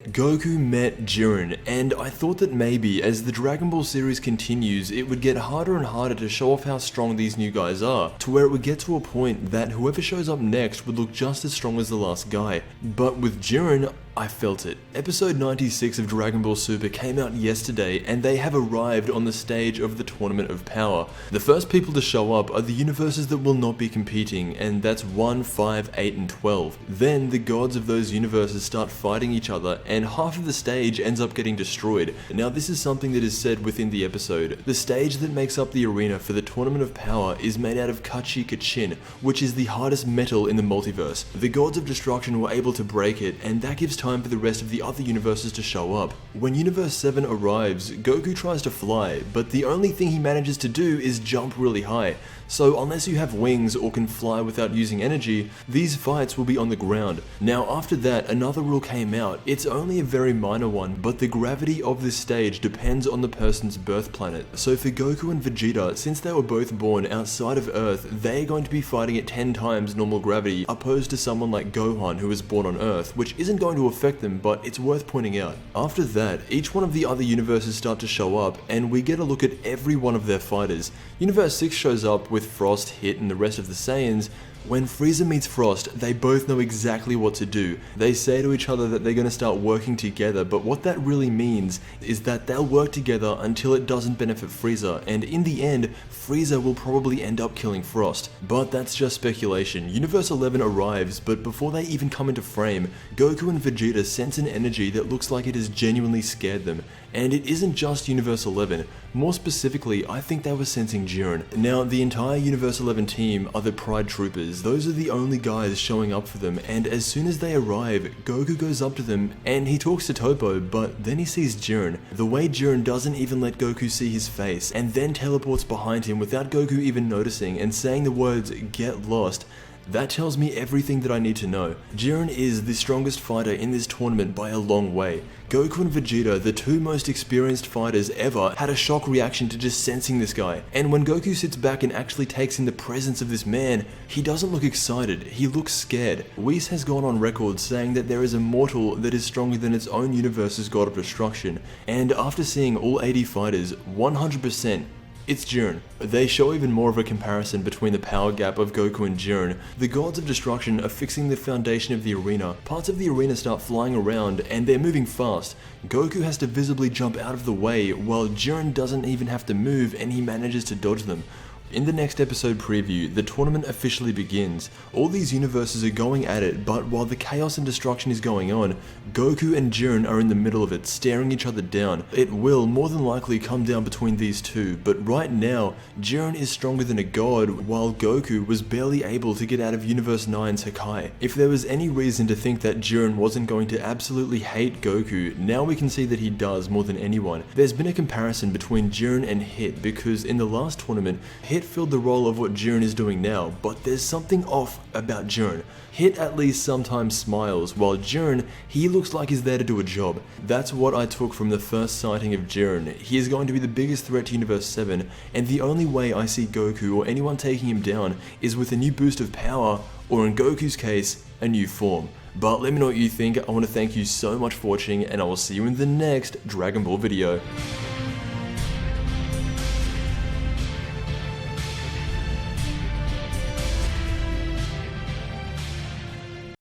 Goku met Jiren, and I thought that maybe as the Dragon Ball series continues, it would get harder and harder to show off how strong these new guys are, to where it would get to a point that whoever shows up next would look just as strong as the last guy. But with Jiren, I felt it. Episode 96 of Dragon Ball Super came out yesterday, and they have arrived on the stage of the Tournament of Power. The first people to show up are the universes that will not be competing, and that's 1, 5, 8, and 12. Then the gods of those universes start fighting each other, and half of the stage ends up getting destroyed. Now this is something that is said within the episode. The stage that makes up the arena for the Tournament of Power is made out of Kachin, which is the hardest metal in the multiverse. The gods of destruction were able to break it, and that gives time for the rest of the other universes to show up. When Universe 7 arrives, Goku tries to fly, but the only thing he manages to do is jump really high. So unless you have wings or can fly without using energy, these fights will be on the ground. Now after that, another rule came out. It's only a very minor one, but the gravity of this stage depends on the person's birth planet. So for Goku and Vegeta, since they were both born outside of Earth, they're going to be fighting at 10 times normal gravity, opposed to someone like Gohan who was born on Earth, which isn't going to affect them, but it's worth pointing out. After that, each one of the other universes start to show up, and we get a look at every one of their fighters. Universe 6 shows up with Frost, Hit, and the rest of the Saiyans. When Frieza meets Frost, they both know exactly what to do. They say to each other that they're going to start working together, but what that really means is that they'll work together until it doesn't benefit Frieza, and in the end, Frieza will probably end up killing Frost. But that's just speculation. Universe 11 arrives, but before they even come into frame, Goku and Vegeta sense an energy that looks like it has genuinely scared them. And it isn't just Universe 11. More specifically, I think they were sensing Jiren. Now, the entire Universe 11 team are the Pride Troopers. Those are the only guys showing up for them, and as soon as they arrive, Goku goes up to them and he talks to Toppo, but then he sees Jiren. The way Jiren doesn't even let Goku see his face, and then teleports behind him without Goku even noticing and saying the words, "Get lost." That tells me everything that I need to know. Jiren is the strongest fighter in this tournament by a long way. Goku and Vegeta, the two most experienced fighters ever, had a shock reaction to just sensing this guy. And when Goku sits back and actually takes in the presence of this man, he doesn't look excited, he looks scared. Whis has gone on record saying that there is a mortal that is stronger than its own universe's god of destruction. And after seeing all 80 fighters, 100%, it's Jiren. They show even more of a comparison between the power gap of Goku and Jiren. The gods of destruction are fixing the foundation of the arena. Parts of the arena start flying around and they're moving fast. Goku has to visibly jump out of the way while Jiren doesn't even have to move and he manages to dodge them. In the next episode preview, the tournament officially begins. All these universes are going at it, but while the chaos and destruction is going on, Goku and Jiren are in the middle of it, staring each other down. It will more than likely come down between these two, but right now, Jiren is stronger than a god, while Goku was barely able to get out of Universe 9's Hakai. If there was any reason to think that Jiren wasn't going to absolutely hate Goku, now we can see that he does more than anyone. There's been a comparison between Jiren and Hit, because in the last tournament, Hit filled the role of what Jiren is doing now, but there's something off about Jiren. Hit at least sometimes smiles, while Jiren, he looks like he's there to do a job. That's what I took from the first sighting of Jiren. He is going to be the biggest threat to Universe 7, and the only way I see Goku or anyone taking him down is with a new boost of power, or in Goku's case, a new form. But let me know what you think. I want to thank you so much for watching, and I will see you in the next Dragon Ball video.